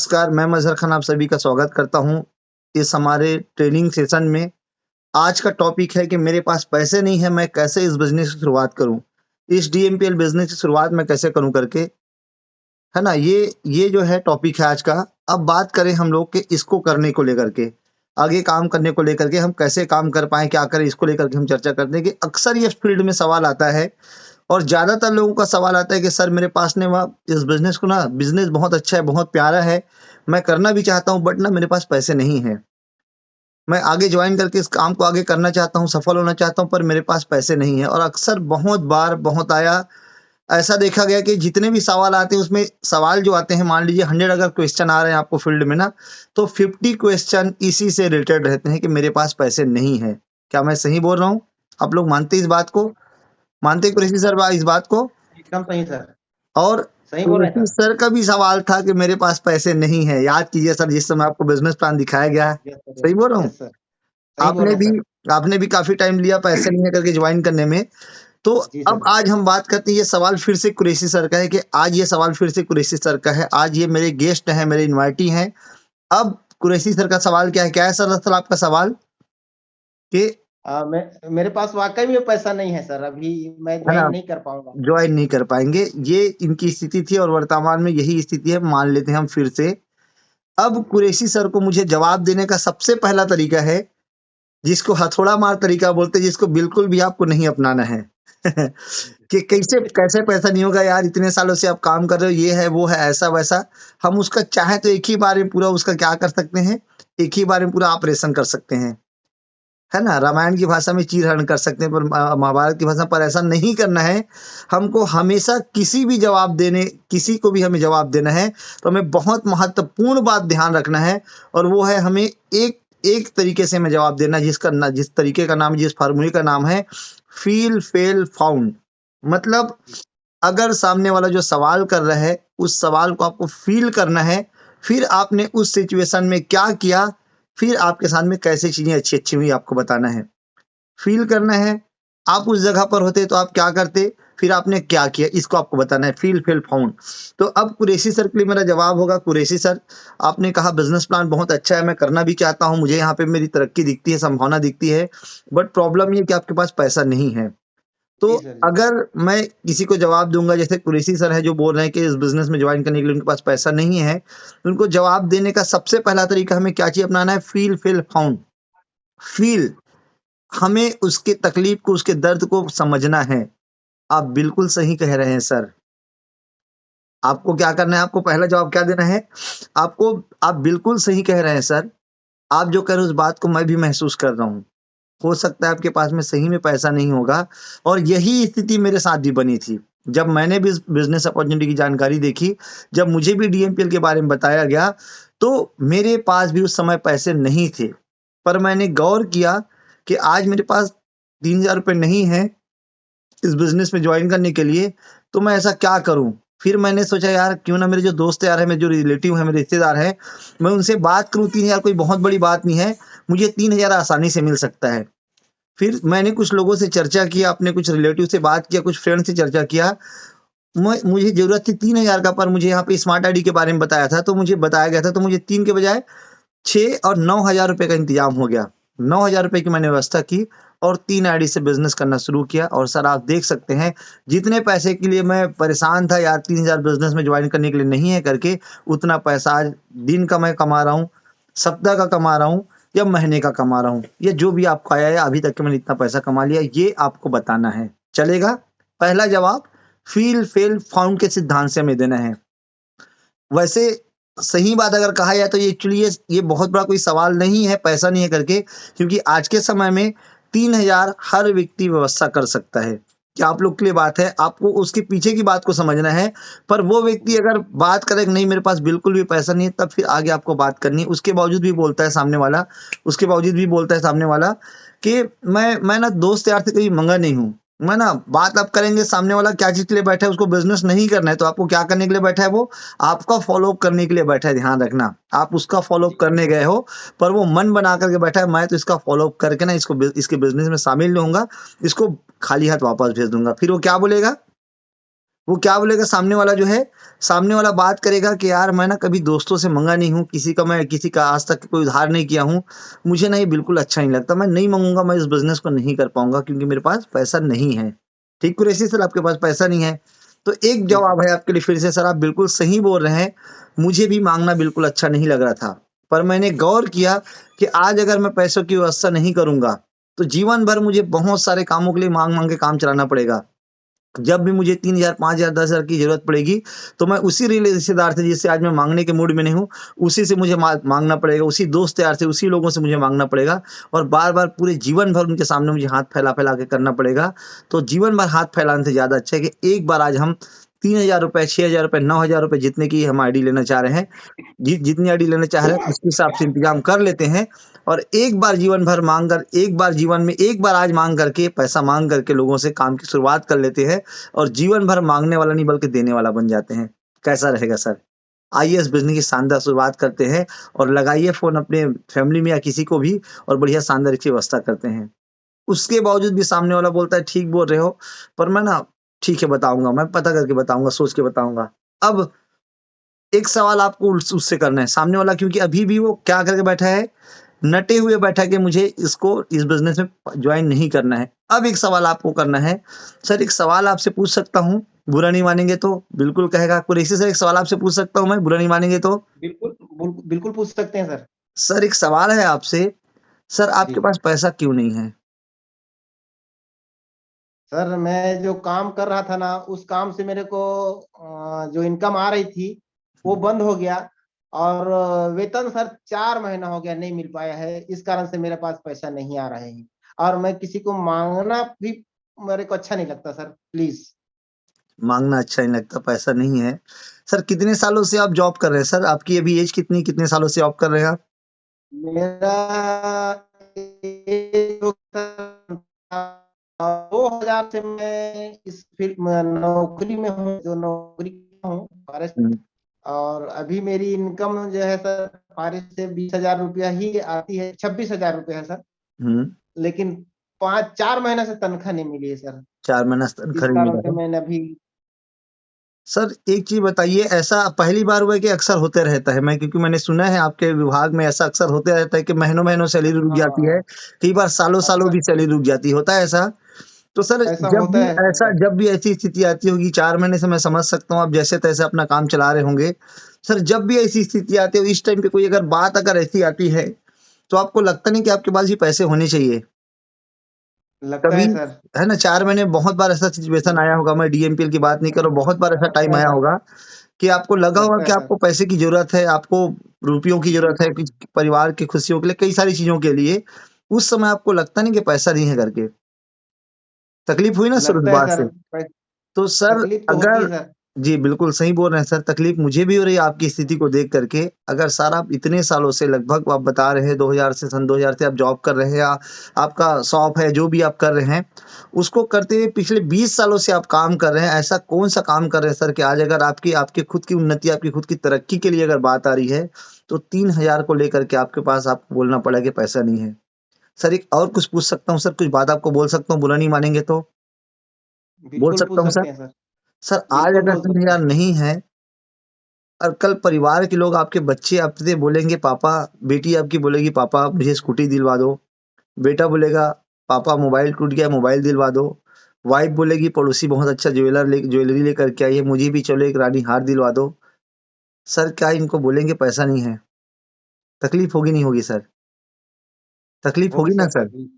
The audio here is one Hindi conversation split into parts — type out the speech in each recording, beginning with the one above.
नमस्कार, मैं मज़हर खान आप सभी का स्वागत करता हूँ इस हमारे ट्रेनिंग सेशन में। आज का टॉपिक है कि मेरे पास पैसे नहीं है, मैं कैसे इस बिज़नेस की शुरुआत करूँ? इस डीएमपीएल बिज़नेस की शुरुआत मैं कैसे करूँ करके, है ना? ये जो है टॉपिक है आज का। अब बात करें हम लोग कि इसको करने को लेकर के, आगे काम करने को लेकर के हम कैसे काम कर पाएँ, क्या करें इसको लेकर के हम चर्चा करते हैं कि अक्सर ये फील्ड में सवाल आता है और ज़्यादातर लोगों का सवाल आता है कि सर मेरे पास ने वहाँ इस बिज़नेस को ना बिज़नेस बहुत अच्छा है, बहुत प्यारा है, मैं करना भी चाहता हूँ बट ना मेरे पास पैसे नहीं हैं। मैं आगे जॉइन करके इस काम को आगे करना चाहता हूँ, सफल होना चाहता हूँ पर मेरे पास पैसे नहीं हैं और अक्सर बहुत बार बहुत आया ऐसा देखा गया कि जितने भी सवाल आते हैं उसमें सवाल जो आते हैं मान लीजिए 100 अगर क्वेश्चन आ रहे हैं आपको फील्ड में ना, तो 50 क्वेश्चन इसी से रिलेटेड रहते हैं कि मेरे पास पैसे नहीं हैं। क्या मैं सही बोल रहा हूँ? आप लोग मानते हैं इस बात को? मानते हैं कुरैशी सर इस बात को? एकदम सही सर। और सही बोल रहे हैं कुरैशी सर। सर का भी सवाल था कि मेरे पास पैसे नहीं है। याद कीजिए सर जिस समय आपको बिज़नेस प्लान दिखाया गया है। यस सर, सही बोल रहा हूँ? Yes sir. सही बोल आपने रहे हैं भी सर। आपने भी काफ़ी टाइम लिया पैसे नहीं है करके जॉइन करने में। तो जी अब सर। आज हम बात करते हैं ये सवाल फिर से कुरैशी सर का है कि आज ये सवाल फिर से कुरैशी सर का है। आज ये मेरे गेस्ट हैं, मेरे इनवाइटी हैं। अब कुरैशी सर का सवाल क्या है? क्या है सर दरअसल आपका सवाल? कि मेरे पास वाक़ई में पैसा नहीं है सर, अभी मैं है ना, जॉइन नहीं कर पाऊँगा। जॉइन नहीं कर पाएँगे। ये इनकी स्थिति थी और वर्तमान में यही स्थिति है, मान लेते हैं हम फिर से। अब कुरैशी सर को मुझे जवाब देने का सबसे पहला तरीका है, जिसको हथौड़ा मार तरीका बोलते हैं, जिसको बिल्कुल भी आपको नहीं अपनाना है। कि कैसे कैसे पैसा नहीं होगा यार, इतने सालों से आप काम कर रहे हो, ये है, वो है, ऐसा-वैसा। हम उसका चाहें तो एक ही बार में पूरा उसका क्या कर सकते हैं, एक ही बार में पूरा ऑपरेशन कर सकते हैं। है ना? रामायण की भाषा में चीर-हरण कर सकते हैं पर महाभारत की भाषा पर ऐसा नहीं करना है। हमको हमेशा किसी को भी हमें जवाब देना है, तो हमें बहुत महत्वपूर्ण बात ध्यान रखना है और वो है हमें एक एक तरीके से हमें जवाब देना है जिस तरीके का नाम जिस फ़ॉर्मूले का नाम है फ़ील, फ़ेल, फाउंड। मतलब अगर सामने वाला जो सवाल कर रहा है, उस सवाल को आपको फ़ील करना है, फिर आपने उस सिचुएशन में क्या किया, फिर आपके साथ में कैसे चीज़ें अच्छी-अच्छी हुई आपको बताना है। फ़ील करना है, आप उस जगह पर होते तो आप क्या करते, फिर आपने क्या किया, इसको आपको बताना है फ़ील, फ़ील, फाउंड। तो अब कुरैशी सर के लिए मेरा जवाब होगा, कुरैशी सर आपने कहा बिज़नेस प्लान बहुत अच्छा है, मैं करना भी चाहता हूँ, मुझे यहाँ पे मेरी तरक्की दिखती है, संभावना दिखती है, बट प्रॉब्लम ये है कि आपके पास पैसा नहीं है। तो जी सर, जी। अगर मैं किसी को जवाब दूँगा जैसे कुरैशी सर हैं जो बोल रहे हैं कि इस बिज़नेस में जॉइन करने के लिए उनके पास पैसा नहीं है, तो उनको जवाब देने का सबसे पहला तरीका हमें क्या चीज़ अपनाना है फ़ील, फ़ील, फाउंड। फ़ील हमें उसकी तकलीफ़ को, उसके दर्द को समझना है। आप बिल्कुल सही कह रहे हैं सर। आपको क्या करना है, आपको पहला जवाब क्या देना है? आप बिल्कुल सही कह रहे हैं सर। आप जो कह रहे हैं उस बात को मैं भी महसूस कर रहा हूँ। हो सकता है आपके पास में सही में पैसा नहीं होगा और यही स्थिति मेरे साथ भी बनी थी। जब मैंने भी इस बिज़नेस अपॉर्च्युनिटी की जानकारी देखी, जब मुझे भी डीएमपीएल के बारे में बताया गया, तो मेरे पास भी उस समय पैसे नहीं थे। पर मैंने गौर किया कि आज मेरे पास ₹3000 नहीं हैं इस बिज़नेस में जॉइन करने के लिए, तो मैं ऐसा क्या करूँ? फिर मैंने सोचा यार क्यों ना मेरे जो दोस्त यार हैं, मेरे जो रिलेटिव हैं, मेरे रिश्तेदार हैं, मैं उनसे बात करूँ 3000 कोई बहुत बड़ी बात नहीं है, मुझे 3000 आसानी से मिल सकता है। फिर मैंने कुछ लोगों से चर्चा किया, अपने कुछ रिलेटिव से बात किया, कुछ फ्रेंड से चर्चा किया। मुझे ज़रूरत थी 3000 का पर मुझे यहाँ पे स्मार्ट आईडी के बारे में बताया था, तो मुझे बताया गया था तो मुझे 3 के बजाय 6 और 9000 रुपए का इंतज़ाम हो गया। 9000 रुपए की मैंने व्यवस्था की और 3 आईडी से बिज़नेस करना शुरू किया और सर आप देख सकते हैं, जितने पैसे के लिए मैं परेशान था यार 3000 बिज़नेस में जॉइन करने के लिए नहीं है करके, उतना पैसा आज दिन का मैं कमा रहा हूँ, सप्ताह का कमा रहा हूँ या महीने का कमा रहा हूँ। या जो भी आपको आया है अभी तक के मैंने इतना पैसा कमा लिया, ये आपको बताना है। चलेगा? पहला जवाब फ़ील, फ़ेल, फाउंड के सिद्धांत से हमें देना है। वैसे सही बात अगर कहा जाए तो ये एक्चुअली ये बहुत बड़ा कोई सवाल नहीं है, पैसा नहीं है करके क्योंकि आज के समय में 3000 हर व्यक्ति व्यवस्था कर सकता है। क्या आप लोग के लिए बात है, आपको उसके पीछे की बात को समझना है, पर वो व्यक्ति अगर बात करे कि नहीं मेरे पास बिल्कुल भी पैसा नहीं है, तब फिर आगे आपको बात करनी है। उसके बावजूद भी बोलता है सामने वाला उसके बावजूद भी बोलता है सामने वाला कि मैं ना दोस्त यार से कभी मंगा नहीं हूँ। मैं ना बात आप करेंगे सामने वाला क्या चीज़ के लिए बैठा है, उसको बिज़नेस नहीं करना है, तो आपको क्या करने के लिए बैठा है वो? आपका फ़ॉलो अप करने के लिए बैठा है, ध्यान रखना। आप उसका फ़ॉलो अप करने गए हो, पर वो मन बना कर के बैठा है, मैं तो इसका फ़ॉलो अप करके ना इसके बिज़नेस में शामिल नहीं होऊँगा, इसको खाली हाथ वापस भेज दूँगा। फिर वो क्या बोलेगा? वो क्या बोलेगा सामने वाला जो है, सामने वाला बात करेगा कि यार मैं ना कभी दोस्तों से मंगा नहीं हूँ, मैं किसी का आज तक कोई उधार नहीं किया हूँ, मुझे ना ये बिल्कुल अच्छा नहीं लगता, मैं नहीं मांगूंगा, मैं इस बिजनेस को नहीं कर पाऊंगा क्योंकि मेरे पास पैसा नहीं है। ठीक कुरैशी सर, आपके पास पैसा नहीं है। तो एक जी सर। जवाब है आपके लिए फिर से सर, आप बिल्कुल सही बोल रहे हैं। मुझे भी मांगना बिल्कुल अच्छा नहीं लग रहा था, पर मैंने गौर किया कि आज अगर मैं पैसों की व्यवस्था नहीं करूंगा तो जीवन भर मुझे बहुत सारे कामों के लिए मांग मांग के काम चलाना पड़ेगा। जब भी मुझे 3,000 5,000 10,000 की जरूरत पड़ेगी तो मैं उसी रिश्तेदार से जिससे आज मैं मांगने के मूड में नहीं हूँ, उसी से मुझे मांगना पड़ेगा, उसी दोस्त यार से, उसी लोगों से मुझे मांगना पड़ेगा। और बार बार पूरे जीवन भर उनके सामने मुझे हाथ फैला फैला के करना पड़ेगा। तो जीवन भर हाथ फैलाने से ज्यादा अच्छा है कि एक बार आज हम 3,000 रुपए, 6,000 रुपए, 9,000 रुपए जितने की हम आईडी लेना चाह रहे हैं, जितनी आईडी लेना चाह रहे हैं उसके हिसाब से इंतजाम कर लेते हैं। और एक बार जीवन भर मांग कर, एक बार जीवन में एक बार आज मांग करके, पैसा मांग करके लोगों से काम की शुरुआत कर लेते हैं और जीवन भर मांगने वाला नहीं बल्कि देने वाला बन जाते हैं। कैसा रहेगा सर? आइए इस बिजनेस की शानदार शुरुआत करते हैं और लगाइए फोन अपने फैमिली में या किसी को भी और बढ़िया शानदार इसकी व्यवस्था करते हैं। उसके बावजूद भी सामने वाला बोलता है ठीक बोल रहे हो, पर मैं ना, ठीक है बताऊंगा, मैं पता करके बताऊंगा, सोच के बताऊंगा। अब एक सवाल आपको उससे करना है सामने वाला, क्योंकि अभी भी वो क्या करके बैठा है, नटे हुए बैठा कि मुझे इसको, इस बिजनेस में ज्वाइन नहीं करना है। अब एक सवाल आपको करना है। सर एक सवाल आपसे पूछ सकता हूँ, बुरा नहीं मानेंगे तो? बिल्कुल कहेगा कुरैशी सर, एक सवाल आपसे पूछ सकता हूँ मैं, बुरा नहीं मानेंगे तो? बिल्कुल बिल्कुल पूछ सकते हैं सर। सर एक सवाल है आपसे, सर जी आपके पास पैसा क्यों नहीं है? सर, मैं जो काम कर रहा था ना, उस काम से मेरे को जो इनकम आ रही थी वो बंद हो गया। और वेतन सर 4 महीना हो गया नहीं मिल पाया है, इस कारण से मेरे पास पैसा नहीं आ रहे हैं। और मैं किसी को मांगना भी मेरे को अच्छा नहीं लगता सर, प्लीज। मांगना अच्छा नहीं लगता, पैसा नहीं है। सर कितने सालों से आप जॉब कर रहे हैं सर? आपकी अभी एज कितनी, कितने सालों से जॉब कर रहे हैं आप? मेरा 2000 से मैं इस फील्ड में नौकरी में हूँ, जो नौकरी हूँ फॉरेस्ट। हम्म। और अभी मेरी इनकम जो है सर, फॉरेस्ट से 20,000 रुपया ही आती है, 26,000 रुपया है सर। हम्म। लेकिन 5 4 महीने से तनख्वाह नहीं मिली है सर। 4 महीना इस तनख्वाह नहीं कारण मिला से है। मैंने अभी। सर एक चीज बताइए, ऐसा पहली बार हुआ है कि अक्सर होते रहता है? मैं, क्योंकि मैंने सुना है आपके विभाग में ऐसा अक्सर होते रहता है कि महीनों महीनों सैलरी रुक जाती है, हाँ, कई बार सालों सालों अक्सर भी सैलरी रुक जाती है, होता है ऐसा? तो सर ऐसा होता है सर। जब भी ऐसी स्थिति आती होगी, 4 महीने से मैं समझ सकता हूँ आप जैसे तैसे अपना काम चला रहे होंगे। सर जब भी ऐसी स्थिति आती है, इस टाइम पे कोई अगर बात अगर ऐसी आती है, तो आपको लगता नहीं कि आपके पास भी पैसे होने चाहिए? लगता कभी, है सर। है ना, 4 महीने बहुत बार ऐसा सिचुएशन आया होगा, मैं डीएमपीएल की बात नहीं कर रहा हूँ, बहुत बार ऐसा टाइम लगता है आया सर। होगा कि आपको लगा होगा लगता कि है सर। आपको पैसे की जरूरत है, आपको रुपयों की जरूरत है, बिल्कुल। कुछ परिवार की खुशियों के लिए, कई सारी चीजों के लिए। उस समय आपको लगता नहीं कि पैसा नहीं है करके? तकलीफ हुई ना लगता है शुरुआत सर। से? तो सर तकलीफ तो होती अगर, है सर। जी बिल्कुल सही बोल रहे हैं सर, तकलीफ मुझे भी हो रही है आपकी स्थिति को देख करके। अगर सर आप इतने सालों से, लगभग आप बता रहे हैं 2000 से, सन 2000 से आप जॉब कर रहे हैं या आपका शॉप है, जो भी आप कर रहे हैं, उसको करते हुए पिछले 20 सालों से आप काम कर रहे हैं, ऐसा कौन सा काम कर रहे हैं सर कि आज अगर आपकी, आपकी खुद की उन्नति, आपकी खुद की तरक्की के लिए अगर बात आ रही है, तो 3,000 को लेकर के आपके पास, आपको बोलना पड़ा कि पैसा नहीं है? सर एक और कुछ पूछ सकता हूँ सर, कुछ बात आपको बोल सकता हूँ, बुरा नहीं मानेंगे तो? बोल बिल्कुल सकता पूछ हूँ सर? सकते हैं सर। सर आज बिल्कुल अगर बोल तीन सकते हजार हैं। नहीं है और कल परिवार के लोग, आपके बच्चे आपसे बोलेंगे पापा, बेटी आपकी बोलेगी पापा मुझे स्कूटी दिलवा दो, बेटा बोलेगा पापा मोबाइल टूट गया मोबाइल दिलवा दो, वाइफ बोलेगी पड़ोसी बहुत अच्छा ज्वेलरी लेकर के आई है, मुझे भी चलो एक रानी हार दिलवा दो। सर क्या इनको बोलेंगे पैसा नहीं है? तकलीफ होगी नहीं होगी सर? तकलीफ होगी होगी ना सर, सर? तकलीफ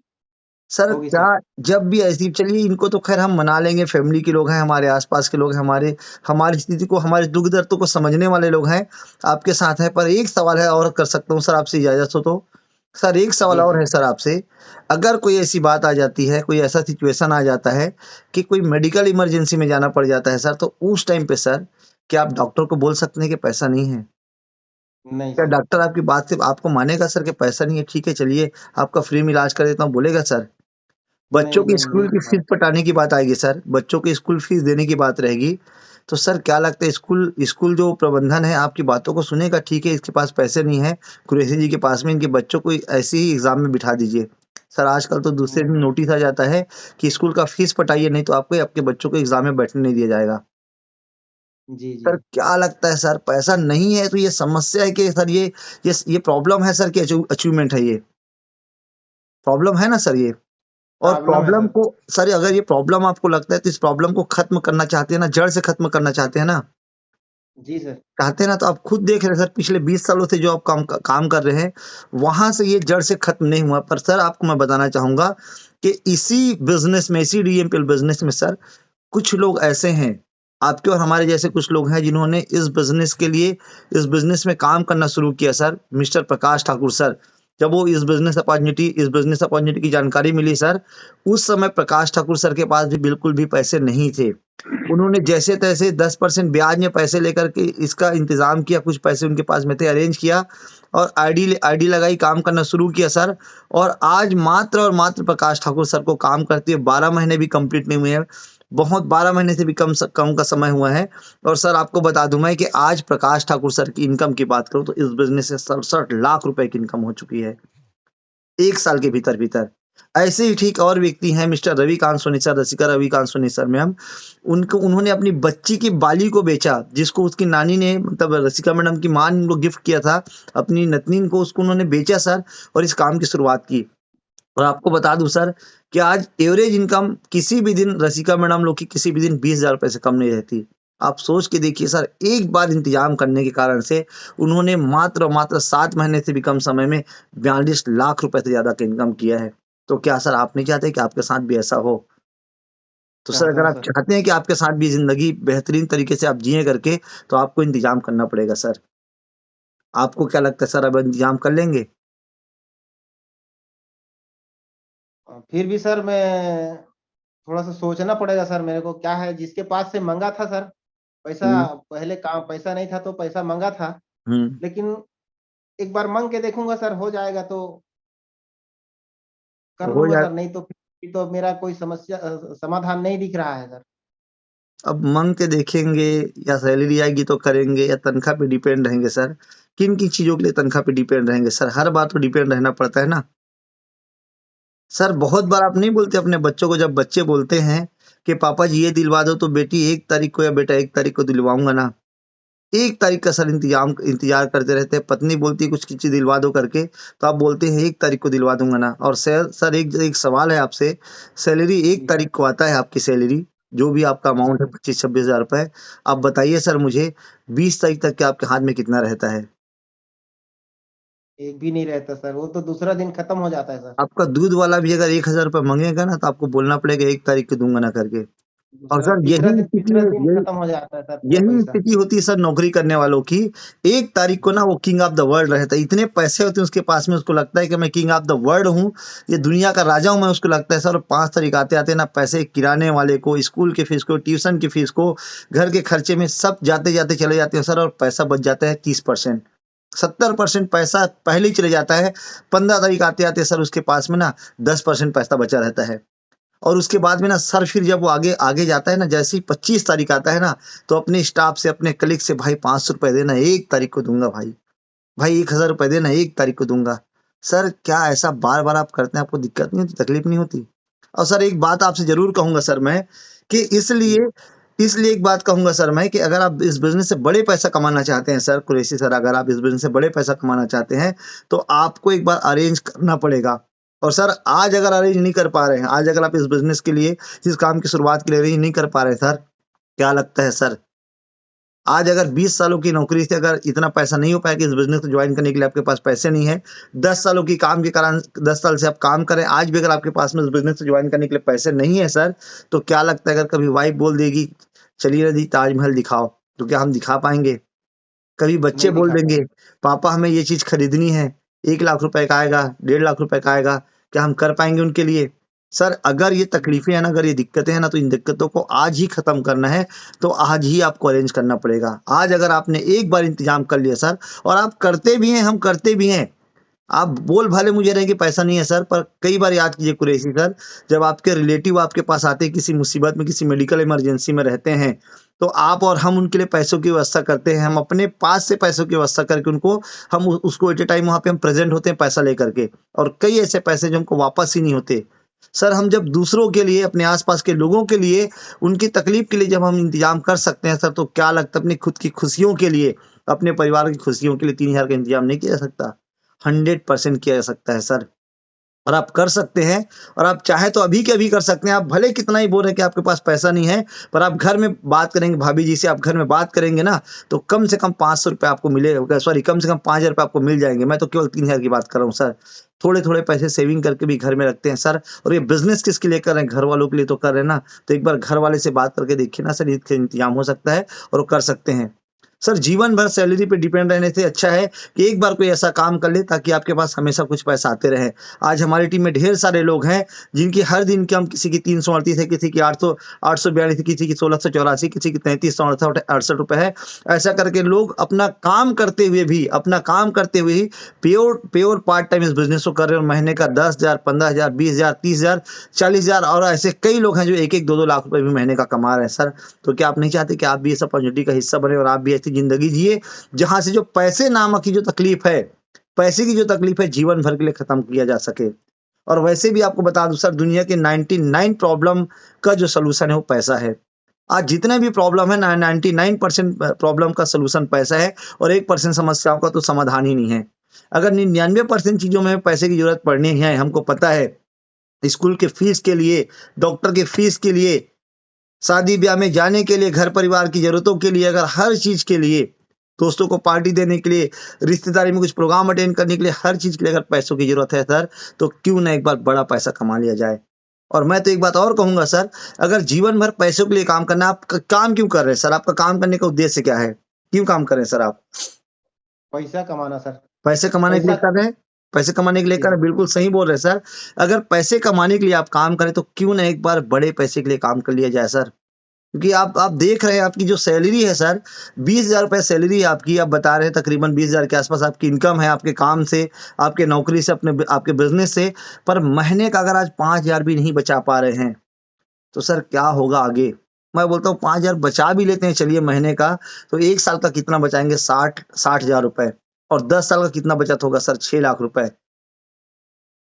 सर होगी क्या, सर। जब भी ऐसी, चलिए इनको तो खैर हम मना लेंगे, फैमिली के लोग हैं, हमारे आसपास के लोग हैं, हमारे, हमारी स्थिति को, हमारे दुख दर्द को समझने वाले लोग हैं, आपके साथ हैं। पर एक सवाल है और कर सकता हूँ सर आपसे, इजाजत हो तो? सर एक सवाल जी और जी। है सर आपसे, अगर कोई ऐसी बात आ जाती है, कोई ऐसा सिचुएशन आ जाता है कि कोई मेडिकल इमरजेंसी में जाना पड़ जाता है सर, तो उस टाइम पे सर क्या आप डॉक्टर को बोल सकते हैं कि पैसा नहीं है? नहीं क्या सर। डॉक्टर आपकी बात से आपको मानेगा सर कि पैसा नहीं है, ठीक है चलिए आपका फ्री में इलाज कर देता हूँ, बोलेगा सर? बच्चों नहीं की नहीं स्कूल नहीं की फीस मान। पटाने की बात आएगी सर, बच्चों की स्कूल फीस देने की बात रहेगी, तो सर क्या लगता है स्कूल, स्कूल जो प्रबंधन है आपकी बातों को सुनेगा? ठीक है इसके पास पैसे नहीं है, कुरैशी जी के पास में, इनके बच्चों को ऐसे ही एग्जाम में बिठा दीजिए। सर आजकल तो दूसरे दिन नहीं नोटिस आ जाता है कि स्कूल का फीस पटाइए, नहीं तो आपको, आपके बच्चों को एग्जाम में बैठने नहीं दिया जाएगा। जी जी। सर क्या लगता है सर, पैसा नहीं है तो ये समस्या है कि सर ये प्रॉब्लम है सर कि अचीवमेंट है ये? प्रॉब्लम है ना सर ये? और प्रॉब्लम है प्रॉब्लम सर। को सर अगर ये प्रॉब्लम आपको लगता है तो इस प्रॉब्लम को खत्म करना चाहते हैं ना, जड़ से खत्म करना चाहते हैं ना? जी सर। चाहते हैं ना, तो आप खुद देख रहे हैं सर पिछले 20 सालों से जो आप काम कर रहे हैं, वहां से ये जड़ से खत्म नहीं हुआ। पर सर आपको मैं बताना चाहूंगा कि इसी बिजनेस में, इसी डीएमपीएल बिजनेस में सर कुछ लोग ऐसे हैं, आपके और हमारे जैसे कुछ लोग हैं जिन्होंने इस बिजनेस के लिए, इस बिजनेस में काम करना शुरू किया sir. Mister Prakash Thakur sir, जब वो इस बिजनेस अपॉर्चुनिटी की जानकारी मिली सर, उस समय प्रकाश ठाकुर सर के पास भी बिल्कुल भी पैसे नहीं थे। उन्होंने जैसे तैसे 10% ब्याज में पैसे लेकर के इसका इंतजाम किया, कुछ पैसे उनके पास में थे, अरेंज किया और आईडी आईडी लगाई, काम करना शुरू किया सर। और आज मात्र और मात्र प्रकाश ठाकुर सर को काम करते हुए 12 महीने भी कंप्लीट नहीं हुए हैं, बहुत 12 महीने से भी कम का समय हुआ है। और सर आपको बता दूं मैं कि आज प्रकाश ठाकुर सर की इनकम की बात करूं तो इस बिजनेस से 67 लाख रुपए की इनकम हो चुकी है 1 साल के भीतर भीतर। ऐसे ही ठीक और व्यक्ति हैं मिस्टर रविकांत सोनी सर, रसिका रविकांत सोनी सर मैम। उनको उन्होंने अपनी बच्ची की बाली को बेचा, जिसको उसकी नानी ने, मतलब रसिका मैडम की माँ ने उनको गिफ्ट किया था अपनी नतनीन को, उसको उन्होंने बेचा सर और इस काम की शुरुआत की। और आपको बता दूं सर कि आज एवरेज इनकम किसी भी दिन रसिका मैडम लोग की किसी भी दिन 20,000 रुपए से कम नहीं रहती। आप सोच के देखिए सर, एक बार इंतजाम करने के कारण से उन्होंने मात्र और मात्र 7 महीने से भी कम समय में 42 लाख रुपए से ज्यादा का इनकम किया है। तो क्या सर आप नहीं चाहते कि आपके साथ भी ऐसा हो? तो सर चाहता अगर हूँ आप सर। चाहते हैं कि आपके साथ भी जिंदगी बेहतरीन तरीके से आप जिए करके, तो आपको इंतजाम करना पड़ेगा सर। आपको क्या लगता है सर, अब इंतजाम कर लेंगे? फिर भी सर मैं थोड़ा सा सोचना पड़ेगा सर, मेरे को क्या है, जिसके पास से मंगा था सर पैसा, हम्म। पहले काम पैसा नहीं था तो पैसा मंगा था, हम्म। लेकिन एक बार मांग के देखूंगा सर, हो जाएगा तो कर हो लूंगा जाए। सर, नहीं तो फिर तो मेरा कोई समस्या समाधान नहीं दिख रहा है सर। अब मांग के देखेंगे या सैलरी आएगी तो करेंगे, या तनख्वाह पे डिपेंड रहेंगे सर? किन किन चीजों के लिए तनख्वाह पे डिपेंड रहेंगे सर? हर बार तो डिपेंड रहना पड़ता है ना सर। बहुत बार आप नहीं बोलते अपने बच्चों को, जब बच्चे बोलते हैं कि पापा जी ये दिलवा दो, तो बेटी 1 तारीख को या बेटा 1 तारीख को दिलवाऊंगा ना। 1 तारीख का सर इंतजार करते रहते हैं। पत्नी बोलती है कुछ चीज दिलवा दो करके, तो आप बोलते हैं 1 तारीख को दिलवा दूंगा ना। और सर एक एक सवाल है आपसे, सैलरी एक जी सर। तारीख को आता है आपकी सैलरी, जो भी आपका जी अमाउंट है सर। 25-26 हजार रुपए। आप बताइए सर मुझे, 20 तारीख तक के आपके हाथ में कितना रहता है? एक भी नहीं रहता सर, वो तो दूसरा दिन खत्म हो जाता है सर। आपका दूध वाला भी अगर 1 हजार रुपए मांगेगा ना, तो आपको बोलना पड़ेगा 1 तारीख को दूंगा ना करके। और दूसरा सर तीसरा दिन, यही तीसरा दिन यही खत्म हो जाता है सर पूरा यही पैसा। स्थिति होती है सर नौकरी करने वालों की। 1 तारीख को ना वो किंग ऑफ द वर्ल्ड रहता है, इतने पैसे होते हैं उसके पास में, उसको लगता है कि मैं किंग ऑफ द वर्ल्ड हूँ, ये दुनिया का राजा हूँ मैं, उसको लगता है सर। और 5 तारीख आते आते ना पैसे किराने वाले को, स्कूल के फीस को, ट्यूशन की फीस को, घर के खर्चे में सब जाते जाते चले जाते हैं सर। और पैसा बच जाता है 30%, 70% पैसा पहले ही चले जाता है। 15 तारीख आते आते सर उसके पास में ना 10% पैसा बचा रहता है। और उसके बाद में ना सर फिर जब वो आगे आगे जाता है ना, जैसे ही 25 तारीख आता है ना, तो अपने स्टाफ से, अपने कलीग से, भाई 500 रुपए देना 1 तारीख को दूंगा, भाई भाई 1,000 रुपए देना 1 तारीख को दूंगा। सर क्या ऐसा बार बार आप करते हैं, आपको दिक्कत नहीं होती, तकलीफ नहीं होती? और सर एक बात आपसे जरूर कहूंगा सर मैं, कि इसलिए इसलिए एक बात कहूंगा सर मैं, कि अगर आप इस बिजनेस से बड़े पैसा कमाना चाहते हैं सर कुरैशी सर, अगर आप इस बिजनेस से बड़े पैसा कमाना चाहते हैं, तो आपको एक बार अरेंज करना पड़ेगा। और सर आज अगर अरेंज नहीं कर पा रहे हैं, आज अगर आप इस बिजनेस के लिए, इस काम की शुरुआत के लिए अरेंज नहीं कर पा रहे हैं सर, क्या लगता है सर, आज अगर 20 सालों की नौकरी से अगर इतना पैसा नहीं हो पाया कि इस बिजनेस को ज्वाइन करने के लिए आपके पास पैसे नहीं है, 10 सालों की काम के कारण, 10 साल से आप काम करें, आज भी अगर आपके पास में इस बिजनेस को ज्वाइन करने के लिए पैसे नहीं है सर, तो क्या लगता है अगर कभी वाइफ बोल देगी चलिए ना जी ताजमहल दिखाओ, तो क्या हम दिखा पाएंगे? कभी बच्चे नहीं बोल दिखा देंगे पाएंगे। पापा हमें ये चीज खरीदनी है, 1 लाख रुपए का आएगा, 1.5 लाख रुपए का आएगा, क्या हम कर पाएंगे उनके लिए? सर अगर ये तकलीफें हैं ना, अगर ये दिक्कतें हैं ना, तो इन दिक्कतों को आज ही खत्म करना है, तो आज ही आपको अरेंज करना पड़ेगा। आज अगर आपने एक बार इंतजाम कर लिया सर, और आप करते भी हैं, हम करते भी हैं, आप बोल भाले मुझे रहे कि पैसा नहीं है सर, पर कई बार याद कीजिए कुरैशी सर, जब आपके रिलेटिव आपके पास आते हैं किसी मुसीबत में, किसी मेडिकल इमरजेंसी में रहते हैं, तो आप और हम उनके लिए पैसों की व्यवस्था करते हैं, हम अपने पास से पैसों की व्यवस्था करके उनको, उसको एट ए टाइम वहां पे हम प्रेजेंट होते हैं पैसा लेकर के। और कई ऐसे पैसे जो हमको वापस ही नहीं होते, सर हम जब दूसरों के लिए, अपने आसपास के लोगों के लिए, उनकी तकलीफ के लिए जब हम इंतजाम कर सकते हैं सर, तो क्या लगता है अपनी खुद की खुशियों के लिए, अपने परिवार की खुशियों के लिए 3000 का इंतजाम नहीं किया जा सकता? 100% किया जा सकता है सर। और आप कर सकते हैं, और आप चाहे तो अभी के अभी कर सकते हैं। आप भले कितना ही बोल रहे हैं कि आपके पास पैसा नहीं है, पर आप घर में बात करेंगे, भाभी जी से आप घर में बात करेंगे ना, तो कम से कम 500 रुपये आपको मिले, सॉरी कम से कम 5000 रुपये आपको मिल जाएंगे। मैं तो केवल 3000 की बात कर रहा हूँ सर। थोड़े थोड़े पैसे सेविंग करके भी घर में रखते हैं सर। और ये बिजनेस किसके लिए कर रहे हैं? घर वालों के लिए तो कर रहे हैं ना। तो एक बार घर वाले से बात करके देखिए ना सर, इसका इंतजाम हो सकता है और वो कर सकते हैं। सर जीवन भर सैलरी पे डिपेंड रहने से अच्छा है कि एक बार कोई ऐसा काम कर ले ताकि आपके पास हमेशा कुछ पैसा आते रहे। आज हमारी टीम में ढेर सारे लोग हैं जिनकी हर दिन की, हम किसी की 338 है, किसी की 842 है, किसी की 1684, किसी की 3368 रुपए है। ऐसा करके लोग अपना काम करते हुए भी, प्योर प्योर पार्ट टाइम इस बिजनेस को कर रहे हैं, और महीने का 10,000, 15,000, 20,000, 30,000, 40,000, और ऐसे कई लोग हैं जो 1-1, 2-2 लाख रुपए भी महीने का कमा रहे हैं सर। तो क्या आप नहीं चाहते कि आप भी इस अपॉर्चुनिटी का हिस्सा बने और आप भी ऐसी जिंदगी जिए जहां से जो पैसे नामक की जो तकलीफ है, पैसे की जो तकलीफ है, जीवन भर के लिए खत्म किया जा सके? और वैसे भी आपको बता दूं सर, दुनिया के 99 प्रॉब्लम का जो सोल्यूशन है वो पैसा है। आज जितने भी प्रॉब्लम है ना, 99% प्रॉब्लम का सोल्यूशन पैसा है, और 1% समस्याओं का तो समाधान ही नहीं है। अगर 99% चीजों में पैसे की जरूरत पड़नी है, हमको पता है, स्कूल के फीस के लिए, डॉक्टर के फीस के लिए, शादी ब्याह में जाने के लिए, घर परिवार की जरूरतों के लिए, अगर हर चीज के लिए, दोस्तों को पार्टी देने के लिए, रिश्तेदारी में कुछ प्रोग्राम अटेंड करने के लिए, हर चीज के लिए अगर पैसों की जरूरत है सर, तो क्यों ना एक बार बड़ा पैसा कमा लिया जाए। और मैं तो एक बात और कहूंगा सर, अगर जीवन भर पैसों के लिए काम करना, आप काम क्यों कर रहे हैं सर? आपका काम करने का उद्देश्य क्या है? क्यों काम कर रहे हैं सर आप? पैसा कमाना सर। पैसे कमाने के लिए पैसा। कर रहे हैं? पैसे कमाने के लिए कर रहे हैं, बिल्कुल सही बोल रहे हैं सर। अगर पैसे कमाने के लिए आप काम करें, तो क्यों ना एक बार बड़े पैसे के लिए काम कर लिया जाए सर। क्योंकि आप देख रहे हैं, आपकी जो सैलरी है सर, 20,000 रुपये सैलरी है आपकी। आप बता रहे हैं तकरीबन 20,000 के आसपास आपकी इनकम है, आपके काम से, आपके नौकरी से, अपने आपके बिजनेस से। पर महीने का अगर आज 5,000 भी नहीं बचा पा रहे हैं, तो सर क्या होगा आगे? मैं बोलता हूँ 5,000 बचा भी लेते हैं चलिए महीने का, तो एक साल का कितना बचाएंगे? 60,000 रुपए। और 10 साल का कितना बचत होगा सर? 6 लाख रुपए।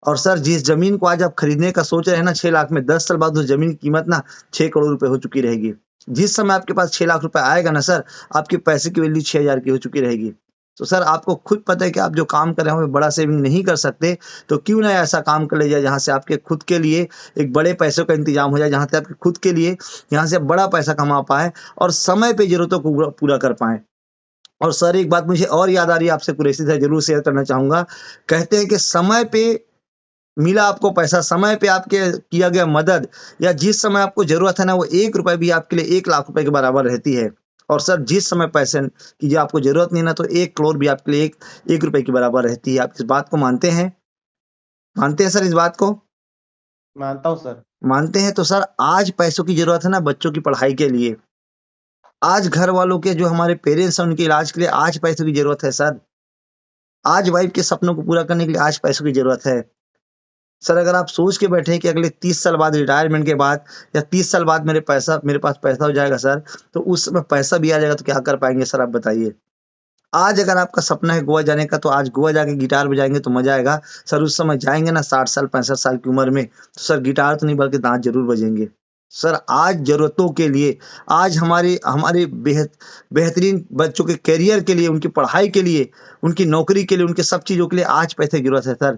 और सर जिस जमीन को आज आप खरीदने का सोच रहे हैं ना 6 लाख में, 10 साल बाद उस जमीन की कीमत ना 6 करोड़ रुपए हो चुकी रहेगी। जिस समय आपके पास 6 लाख रुपए आएगा ना सर, आपके पैसे की वैल्यू 6,000 की हो चुकी रहेगी। तो सर आपको खुद पता है कि आप जो काम कर रहे हो बड़ा सेविंग नहीं कर सकते, तो क्यों ना ऐसा काम कर ले जाए जहां से आपके खुद के लिए एक बड़े पैसों का इंतजाम हो जाए, जहां से आपके खुद के लिए, यहाँ से आप बड़ा पैसा कमा पाए और समय पे जरूरतों को पूरा कर पाए। और सर एक बात मुझे और याद आ रही है, आपसे कुरैशी से जरूर शेयर करना चाहूंगा। कहते हैं कि समय पे मिला आपको पैसा, समय पे आपके किया गया मदद, या जिस समय आपको जरूरत है ना, वो 1 रुपए भी आपके लिए 1 लाख रुपए के बराबर रहती है। और सर जिस समय पैसे की जो आपको जरूरत नहीं ना, तो 1 करोड़ भी आपके लिए एक रुपए की बराबर रहती है। आप इस बात को मानते हैं? मानते हैं सर इस बात को? मानता हूँ सर। मानते हैं। तो सर आज पैसों की जरूरत है ना बच्चों की पढ़ाई के लिए, आज घर वालों के जो हमारे पेरेंट्स हैं उनके इलाज के लिए आज पैसों की जरूरत है सर। आज वाइफ के सपनों को पूरा करने के लिए आज पैसों की जरूरत है। सर अगर आप सोच के बैठे कि अगले 30 साल बाद, रिटायरमेंट के बाद, या 30 साल बाद मेरे पास पैसा हो जाएगा सर, तो उस समय पैसा भी आ जाएगा, तो क्या कर पाएंगे सर आप बताइए? आज अगर आपका सपना है गोवा जाने का, तो आज गोवा जाके गिटार बजाएंगे तो मजा आएगा। सर उस समय जाएंगे ना 60 साल 65 साल की उम्र में, तो सर गिटार तो नहीं बल्कि दांत जरूर बजेंगे। सर आज जरूरतों के लिए, आज हमारे हमारे बेहतरीन बच्चों के करियर के लिए, उनकी पढ़ाई के लिए, उनकी नौकरी के लिए, उनके सब चीजों के लिए आज पैसे की जरूरत है सर।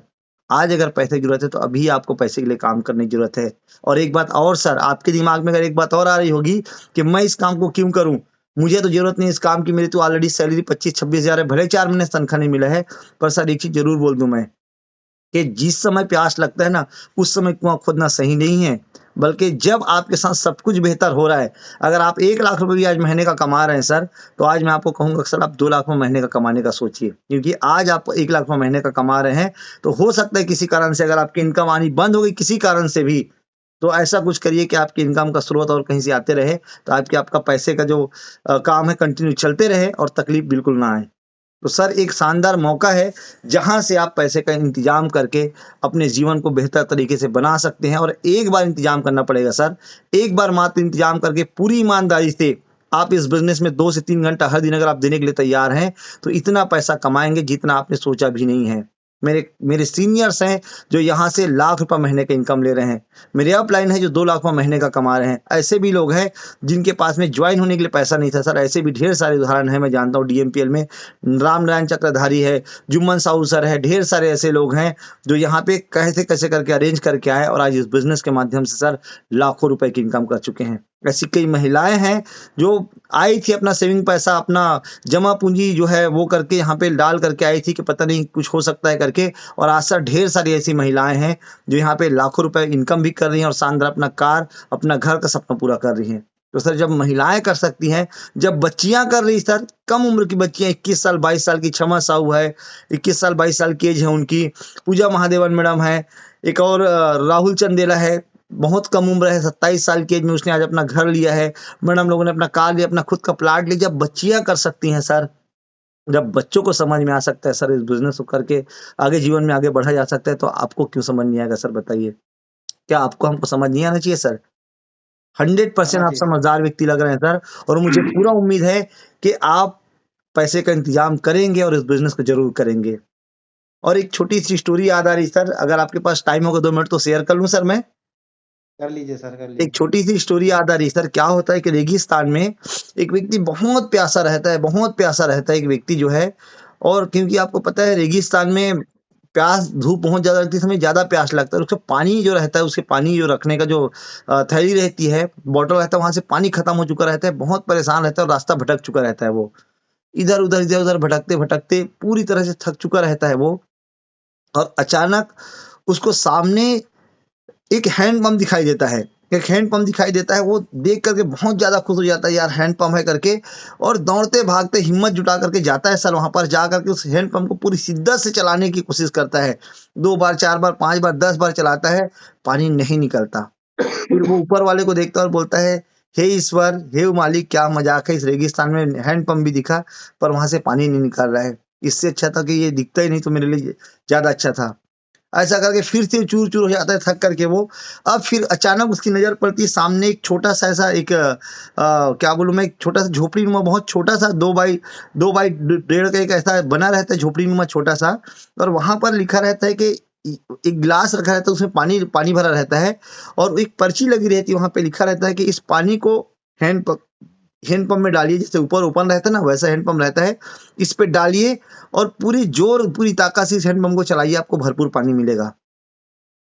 आज अगर पैसे की जरूरत है, तो अभी आपको पैसे के लिए काम करने की जरूरत है। और एक बात और सर, आपके दिमाग में अगर एक बात और आ रही होगी कि मैं इस काम को क्यों करूं, मुझे तो जरूरत नहीं इस काम की, मेरी तो ऑलरेडी सैलरी 25-26 हजार है, भले 4 महीने से तनख्वाह नहीं मिला है। पर सर एक चीज जरूर बोल दूं मैं, कि जिस समय प्यास लगता है ना, उस समय कुआं खोदना सही नहीं है, बल्कि जब आपके साथ सब कुछ बेहतर हो रहा है। अगर आप 1 लाख रुपए भी आज महीने का कमा रहे हैं सर, तो आज मैं आपको कहूंगा सर आप 2 लाख में महीने का कमाने का सोचिए। क्योंकि आज आप 1 लाख में महीने का कमा रहे हैं, तो हो सकता है किसी कारण से अगर आपकी इनकम आनी बंद हो गई किसी कारण से भी, तो ऐसा कुछ करिए कि आपकी इनकम का स्रोत और कहीं से आते रहे, तो आपका पैसे का जो काम है कंटिन्यू चलते रहे और तकलीफ बिल्कुल ना आए। तो सर एक शानदार मौका है जहां से आप पैसे का इंतजाम करके अपने जीवन को बेहतर तरीके से बना सकते हैं। और एक बार इंतजाम करना पड़ेगा सर, एक बार मात्र इंतजाम करके पूरी ईमानदारी से आप इस बिजनेस में 2 से 3 घंटा हर दिन अगर आप देने के लिए तैयार हैं, तो इतना पैसा कमाएंगे जितना आपने सोचा भी नहीं है। मेरे मेरे सीनियर्स हैं जो यहाँ से लाख रुपए महीने का इनकम ले रहे हैं। मेरे अपलाइन है जो 2 लाख रुपए महीने का कमा रहे हैं। ऐसे भी लोग हैं जिनके पास में ज्वाइन होने के लिए पैसा नहीं था सर। ऐसे भी ढेर सारे उदाहरण हैं, मैं जानता हूँ। डीएमपीएल में रामनारायण चक्रधारी है, जुम्मन साहू सर है, ढेर सारे ऐसे लोग हैं जो यहाँ पे कैसे कैसे करके अरेंज करके आए और आज इस बिजनेस के माध्यम से सर लाखों रुपए की इनकम कर चुके हैं। ऐसी कई महिलाएं हैं जो आई थी अपना सेविंग पैसा, अपना जमा पूंजी जो है वो करके यहाँ पे डाल करके आई थी कि पता नहीं कुछ हो सकता है करके, और आज सर ढेर सारी ऐसी महिलाएं हैं जो यहाँ पे लाखों रुपए इनकम भी कर रही हैं और शानदार अपना कार, अपना घर का सपना पूरा कर रही हैं। तो सर जब महिलाएं कर सकती हैं, जब बच्चियां कर रही सर, कम उम्र की बच्चियां 21 साल 22 साल की क्षमा साहू है, 21 साल 22 साल की एज है उनकी, पूजा महादेवन मैडम है, एक और राहुल चंदेला है, बहुत कम उम्र है, 27 साल की एज में उसने आज अपना घर लिया है। मैडम लोगों ने अपना कार लिया, अपना खुद का प्लाट लिया। जब बच्चियां कर सकती हैं सर, जब बच्चों को समझ में आ सकता है सर इस बिजनेस को करके आगे जीवन में आगे बढ़ा जा सकता है, तो आपको क्यों समझ नहीं आएगा सर बताइए? क्या आपको हमको समझ नहीं आना चाहिए सर? 100% आना आप चाहिए। समझदार व्यक्ति लग रहे हैं सर, और मुझे पूरा उम्मीद है कि आप पैसे का इंतजाम करेंगे और इस बिजनेस को जरूर करेंगे। और एक छोटी सी स्टोरी याद आ रही सर, अगर आपके पास टाइम होगा 2 मिनट तो शेयर कर लूं सर मैं। कर लीजिए सर, कर एक लीजिए। छोटी सी स्टोरी याद आ रही सर। क्या होता है कि रेगिस्तान में एक व्यक्ति बहुत प्यासा रहता है, बहुत प्यासा रहता है एक व्यक्ति जो है। और क्योंकि आपको पता है रेगिस्तान में प्यास, धूप बहुत ज्यादा लगती है, समय ज्यादा प्यास लगता है। उसका पानी जो रहता है, उसके पानी जो रखने का जो थैली रहती है, बॉटल रहता है, वहां से पानी खत्म हो चुका रहता है, बहुत परेशान रहता है और रास्ता भटक चुका रहता है। वो इधर उधर भटकते भटकते पूरी तरह से थक चुका रहता है वो। और अचानक उसको सामने एक हैंड पंप दिखाई देता है। एक हैंड पंप दिखाई देता है, वो देख करके बहुत ज्यादा खुश हो जाता है, यार हैंड पंप है करके। और दौड़ते भागते हिम्मत जुटा करके जाता है सर, वहां पर जा करके उस हैंड पंप को पूरी शिद्दत से चलाने की कोशिश करता है। 2 बार 4 बार 5 बार 10 बार चलाता है, पानी नहीं निकलता। फिर वो ऊपर वाले को देखता है और बोलता है, हे ईश्वर, हे मालिक, क्या मजाक है, इस रेगिस्तान में हैंड पंप भी दिखा पर वहां से पानी नहीं निकल रहा है। इससे अच्छा था कि ये दिखता ही नहीं तो मेरे लिए ज्यादा अच्छा था। ऐसा करके फिर से चूर चूर हो जाता है थक करके वो। अब फिर अचानक उसकी नजर पड़ती है सामने एक छोटा सा ऐसा एक क्या बोलूं मैं, एक छोटा सा झोपड़ी नुमा, बहुत छोटा सा 2 बाई 1.5 का एक ऐसा बना रहता है झोपड़ी नुमा छोटा सा। और वहां पर लिखा रहता है कि एक गिलास रखा रहता है, उसमें पानी पानी भरा रहता है, और एक पर्ची लगी रहती है, वहां पे लिखा रहता है कि इस पानी को हैंड हैंड पंप में डालिए। जैसे ऊपर ओपन रहता है ना, वैसा हैंड पंप रहता है, इस पे डालिए और पूरी जोर पूरी ताकत से इस हैंड पंप को चलाइए, आपको भरपूर पानी मिलेगा।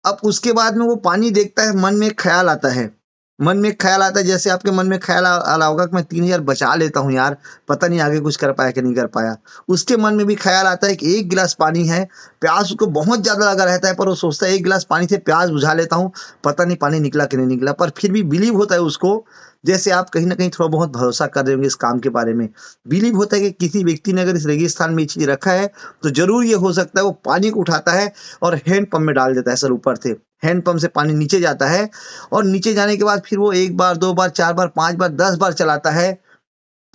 अब उसके बाद में वो पानी देखता है, मन में एक ख्याल आता है। मन में एक ख्याल आता है, जैसे आपके मन में ख्याल आ रहा होगा कि मैं 3000 बचा लेता हूँ यार, पता नहीं आगे कुछ कर पाया कि नहीं कर पाया। उसके मन में भी ख्याल आता है कि एक गिलास पानी है, प्यास उसको बहुत ज्यादा लगा रहता है, पर वो सोचता है एक गिलास पानी से प्यास बुझा लेता हूँ, पता नहीं पानी निकला कि नहीं निकला। पर फिर भी बिलीव होता है उसको, जैसे आप कहीं ना कहीं थोड़ा बहुत भरोसा कर रहे होंगे इस काम के बारे में। बिलीव होता है कि किसी व्यक्ति ने अगर इस रेगिस्तान में ये चीज रखा है तो जरूर ये हो सकता है। वो पानी को उठाता है और हैंड पंप में डाल देता है सर, ऊपर से हैंड पंप से पानी नीचे जाता है। और नीचे जाने के बाद फिर वो 1 बार 2 बार 4 बार 5 बार 10 बार चलाता है,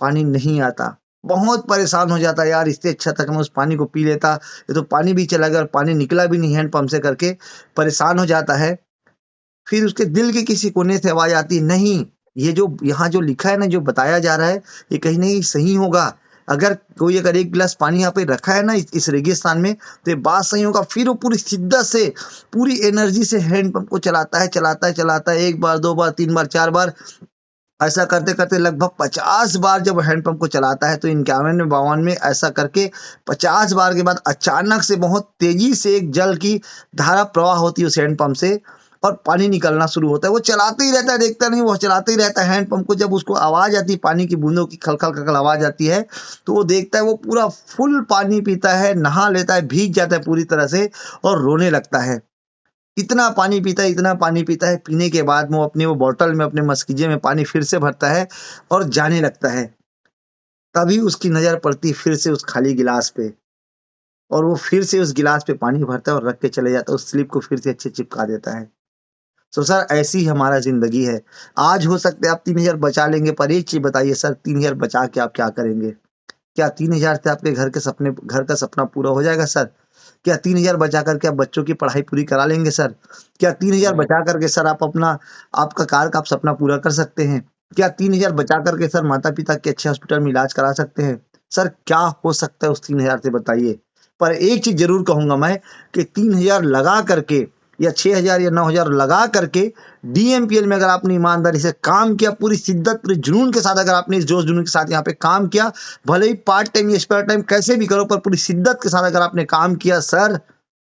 पानी नहीं आता। बहुत परेशान हो जाता है, यार इससे अच्छा था कि मैं उस पानी को पी लेता, ये तो पानी भी चला गया और पानी निकला भी नहीं हैंड पंप से करके परेशान हो जाता है। फिर उसके दिल के किसी कोने से आवाज आती है, नहीं, ये जो यहाँ जो लिखा है ना, जो बताया जा रहा है, ये कहीं ना कहीं सही होगा। अगर कोई अगर एक गिलास पानी यहाँ पे रखा है ना इस रेगिस्तान में, तो ये बात सही होगा। फिर वो पूरी शिद्दत से, पूरी एनर्जी से हैंड पंप को चलाता है, चलाता है, चलाता है, 1 बार 2 बार 3 बार 4 बार, ऐसा करते करते लगभग 50 बार जब हैंड पंप को चलाता है, तो 51 में 52 में ऐसा करके 50 बार के बाद अचानक से बहुत तेजी से एक जल की धारा प्रवाह होती है उस हैंड पंप से, और पानी निकलना शुरू होता है। वो चलाते ही रहता है, देखता नहीं, वो चलाते ही रहता है हैंड पंप को। जब उसको आवाज आती है पानी की बूंदों की, खलखल खलखल आवाज आती है, तो वो देखता है, वो पूरा फुल पानी पीता है, नहा लेता है, भीग जाता है पूरी तरह से और रोने लगता है। इतना पानी पीता है, इतना पानी पीता है, पीने के बाद वो अपने वो बॉटल में, अपने मस्कीजे में पानी फिर से भरता है और जाने लगता है। तभी उसकी नजर पड़ती है फिर से उस खाली गिलास पे, और वो फिर से उस गिलास पे पानी भरता है और रख के चले जाता है, उस स्लिप को फिर से अच्छे चिपका देता है। तो सर ऐसी ही हमारा जिंदगी है। आज हो सकता है आप 3000 बचा लेंगे, पर एक चीज बताइए सर, 3000 बचा के आप क्या करेंगे? क्या 3000 से आपके घर का सपना पूरा हो जाएगा सर? क्या 3000 बचा करके आप बच्चों की पढ़ाई पूरी करा लेंगे सर? क्या 3000 नहीं। बचा करके सर आप आपका कार का आप सपना पूरा कर सकते हैं? क्या 3000 बचा करके सर माता पिता के अच्छे हॉस्पिटल में इलाज करा सकते हैं? सर क्या हो सकता है उस 3000 से बताइए? पर एक चीज जरूर कहूंगा मैं कि 3,000 लगा करके या 6,000 या 9,000 लगा करके डीएमपीएल में अगर आपने ईमानदारी से काम किया, पूरी शिद्दत पूरे जुनून के साथ, अगर आपने इस जोश जुनून के साथ यहाँ पे काम किया, भले ही पार्ट टाइम या स्पेयर टाइम कैसे भी करो, पर पूरी शिद्दत के साथ अगर आपने काम किया सर,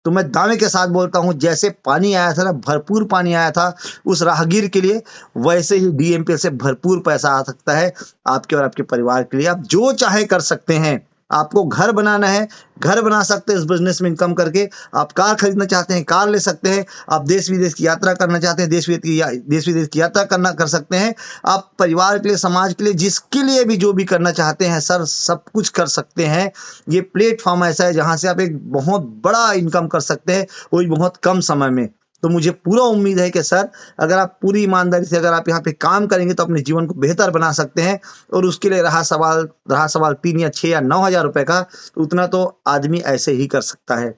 तो मैं दावे के साथ बोलता हूं जैसे पानी आया था ना, भरपूर पानी आया था उस राहगीर के लिए, वैसे ही डीएमपीएल से भरपूर पैसा आ सकता है आपके और आपके परिवार के लिए। आप जो चाहे कर सकते हैं। आपको घर बनाना है, घर बना सकते हैं इस बिजनेस में इनकम करके। आप कार खरीदना चाहते हैं, कार ले सकते हैं। आप देश विदेश की यात्रा करना चाहते हैं, देश विदेश की यात्रा करना कर सकते हैं। आप परिवार के लिए, समाज के लिए, जिसके लिए भी जो भी करना चाहते हैं सर, सब कुछ कर सकते हैं। ये प्लेटफॉर्म ऐसा है जहां से आप एक बहुत बड़ा इनकम कर सकते हैं, वो भी बहुत कम समय में। तो मुझे पूरा उम्मीद है कि सर, अगर आप पूरी ईमानदारी से अगर आप यहाँ पे काम करेंगे तो अपने जीवन को बेहतर बना सकते हैं। और उसके लिए रहा सवाल 3 या 6 या 9,000 रुपए का, तो उतना तो आदमी ऐसे ही कर सकता है,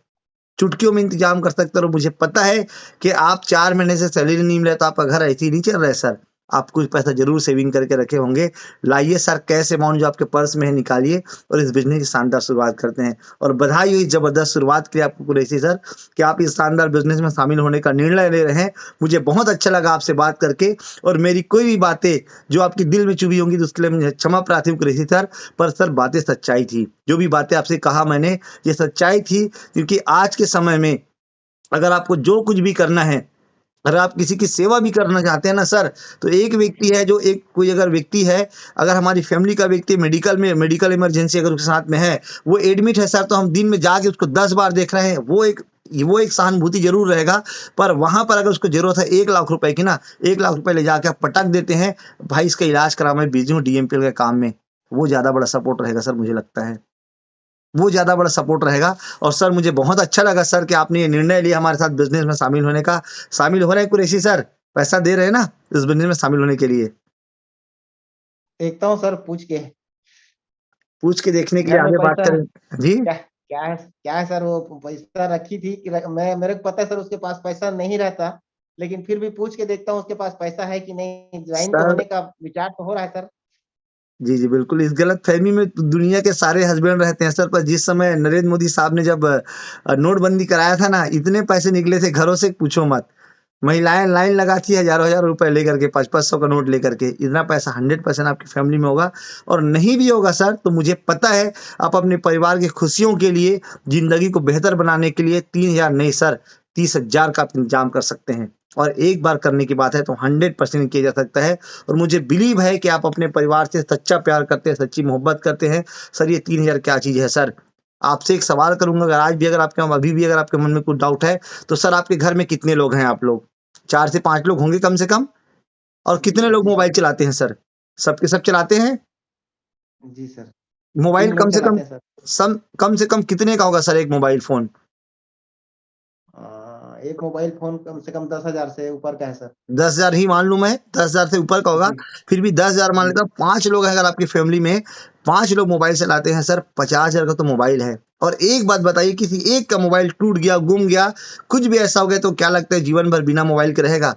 चुटकियों में इंतजाम कर सकते हैं। और मुझे पता है कि आप 4 महीने से सैलरी नहीं मिले तो आपका घर ऐसे ही नहीं चल रहा है सर, आप कुछ पैसा जरूर सेविंग करके रखे होंगे। लाइए सर, कैश अमाउंट जो आपके पर्स में है निकालिए और इस बिजनेस की शानदार शुरुआत करते हैं। और बधाई हुई जबरदस्त शुरुआत के लिए आपको कुरैशी सर, कि आप इस शानदार बिजनेस में शामिल होने का निर्णय ले रहे हैं। मुझे बहुत अच्छा लगा आपसे बात करके, और मेरी कोई भी बातें जो आपके दिल में चुभी होंगी तो उसके लिए मुझे क्षमा प्रार्थी हूँ कुरैशी सर। पर सर, बातें सच्चाई थी, जो भी बातें आपसे कहा मैंने, ये सच्चाई थी। क्योंकि आज के समय में अगर आपको जो कुछ भी करना है, अगर आप किसी की सेवा भी करना चाहते हैं ना सर, तो एक व्यक्ति है जो एक कोई अगर व्यक्ति है, अगर हमारी फैमिली का व्यक्ति मेडिकल इमरजेंसी अगर उसके साथ में है, वो एडमिट है सर, तो हम दिन में जाके उसको 10 बार देख रहे हैं, वो एक सहानुभूति जरूर रहेगा। पर वहां पर अगर उसको जरूरत है 1 लाख रुपए की ना, 1 लाख रुपए ले जाके आप पटक देते हैं, भाई इसका इलाज करा, मैं बिजी हूँ डीएमपीएल के काम में, वो ज्यादा बड़ा सपोर्ट रहेगा सर, मुझे लगता है वो ज्यादा बड़ा सपोर्ट रहेगा। और सर, मुझे बहुत अच्छा लगा सर कि आपने ये निर्णय लिया हमारे साथ बिजनेस में शामिल होने का। शामिल हो रहे हैं कुरैशी सर, पैसा दे रहे हैं ना इस बिजनेस में शामिल होने के लिए? देखता हूँ सर, पूछ के देखने के लिए घर में आगे बात पैसा करें जी। क्या है सर, वो पैसा रखी थी कि मैं, मेरे को पता है सर उसके पास पैसा नहीं रहता, लेकिन फिर भी पूछ के देखता हूँ उसके पास पैसा है कि नहीं। ज्वाइन तो सर होने का विचार तो हो रहा है सर। जी जी बिल्कुल, इस गलत फहमी में तो दुनिया के सारे हस्बैंड रहते हैं सर। पर जिस समय नरेंद्र मोदी साहब ने जब नोटबंदी कराया था ना, इतने पैसे निकले थे घरों से, पूछो मत। महिलाएं लाइन लगाती है हजारों हजार रुपए लेकर के, 500 का नोट लेकर के। इतना पैसा 100% आपकी फैमिली में होगा। और नहीं भी होगा सर, तो मुझे पता है आप अपने परिवार की खुशियों के लिए, जिंदगी को बेहतर बनाने के लिए 3,000 नहीं सर, 30,000 का आप इंतजाम कर सकते हैं। और एक बार करने की बात है तो 100% किया जा सकता है। और मुझे बिलीव है कि आप अपने परिवार से सच्चा प्यार करते हैं, सच्ची मोहब्बत करते हैं। सर, ये 3,000 क्या चीज है सर? आपसे एक सवाल करूंगा, अगर आज भी अगर आपके अभी भी अगर आपके मन में कुछ डाउट है, तो सर आपके घर में कितने लोग हैं? आप लोग 4 से 5 लोग होंगे कम से कम। और कितने लोग जी मोबाइल सर। चलाते हैं सर? सबके सब चलाते हैं जी सर। मोबाइल? 3 कम लोग से कम चलाते हैं सर। कम से कम कितने का होगा सर एक मोबाइल फोन? एक मोबाइल फोन कम से कम 10,000 से ऊपर का है सर। 10,000 ही मान लूं मैं, 10,000 से ऊपर का होगा। जी। फिर भी 10,000 मान जी। लेता हूं। 5 लोग हैं अगर आपकी फैमिली में, 5 लोग मोबाइल चलाते हैं सर, 50,000 का तो मोबाइल है। और एक बात बताइए, किसी एक का मोबाइल टूट गया, गुम गया, कुछ भी ऐसा हो गया, तो क्या लगता है जीवन भर बिना मोबाइल के रहेगा?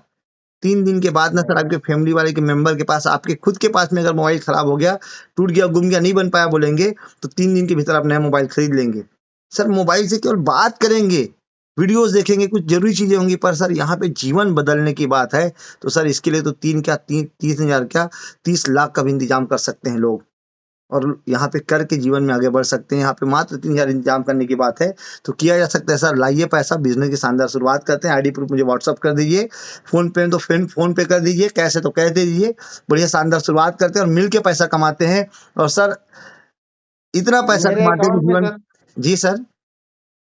3 दिन के बाद ना सर, नहीं। आपके फैमिली वाले के मेंबर के पास, आपके खुद के पास में अगर मोबाइल खराब हो गया, टूट गया, गुम गया, नहीं बन पाया बोलेंगे, तो 3 दिन के भीतर आप नया मोबाइल खरीद लेंगे। सर, मोबाइल से केवल बात करेंगे, वीडियोस देखेंगे, कुछ जरूरी चीजें होंगी, पर सर यहाँ पे जीवन बदलने की बात है। तो सर इसके लिए तो 30,000 क्या, 30 लाख का भी इंतजाम कर सकते हैं लोग। और यहाँ पे करके जीवन में आगे बढ़ सकते हैं। यहाँ पे मात्र 3,000 इंतजाम करने की बात है, तो किया जा सकता है सर। लाइए पैसा, बिजनेस की शानदार शुरुआत करते हैं। आईडी प्रूफ मुझे व्हाट्सअप कर दीजिए, फोन पे तो फोन पे कर दीजिए, कैसे तो कह दीजिए। बढ़िया शानदार शुरुआत करते हैं और मिल के पैसा कमाते हैं। और सर, इतना पैसा मेरे कमाते हैं कि अकाउंट में जीवन। सर, जी सर,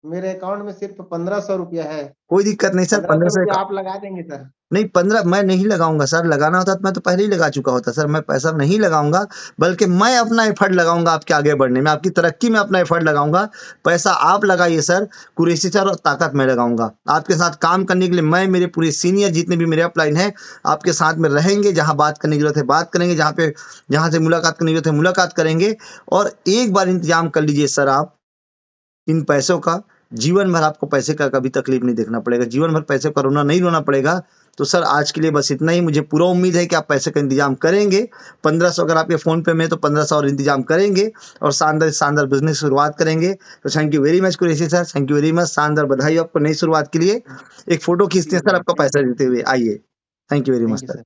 मेरे अकाउंट में सिर्फ 1,500 रुपया है। कोई दिक्कत नहीं सर। 1,500 रुपया आप लगा देंगे सर? नहीं, 15 मैं नहीं लगाऊंगा सर। लगाना होता तो मैं तो पहले ही लगा चुका होता सर। मैं पैसा नहीं लगाऊंगा, बल्कि मैं अपना एफर्ट लगाऊंगा आपके आगे बढ़ने में, आपकी तरक्की में अपना एफर्ट लगाऊंगा। पैसा आप लगाइए सर, कुरैशी सर, और ताकत मैं लगाऊंगा आपके साथ काम करने के लिए। मैं, मेरे पूरे सीनियर जितने भी मेरे अपलाइन हैं, आपके साथ में रहेंगे। जहां बात करने की जरूरत है बात करेंगे, जहां से मुलाकात करने की जरूरत है मुलाकात करेंगे। और एक बार इंतजाम कर लीजिए सर आप इन पैसों का, जीवन भर आपको पैसे का कभी तकलीफ नहीं देखना पड़ेगा, जीवन भर पैसे का रोना नहीं रोना पड़ेगा। तो सर आज के लिए बस इतना ही। मुझे पूरा उम्मीद है कि आप पैसे का इंतजाम करेंगे। 1500 अगर आपके फ़ोन पे में तो 1500 और इंतजाम करेंगे और शानदार शानदार बिजनेस शुरुआत करेंगे। तो thank you very much Qureshi sir, thank you very much, शानदार बधाई आपको नई शुरुआत के लिए। एक फोटो खींचते हैं सर आपका पैसा देते हुए, आइए। Thank you very much thank you sir. Sir.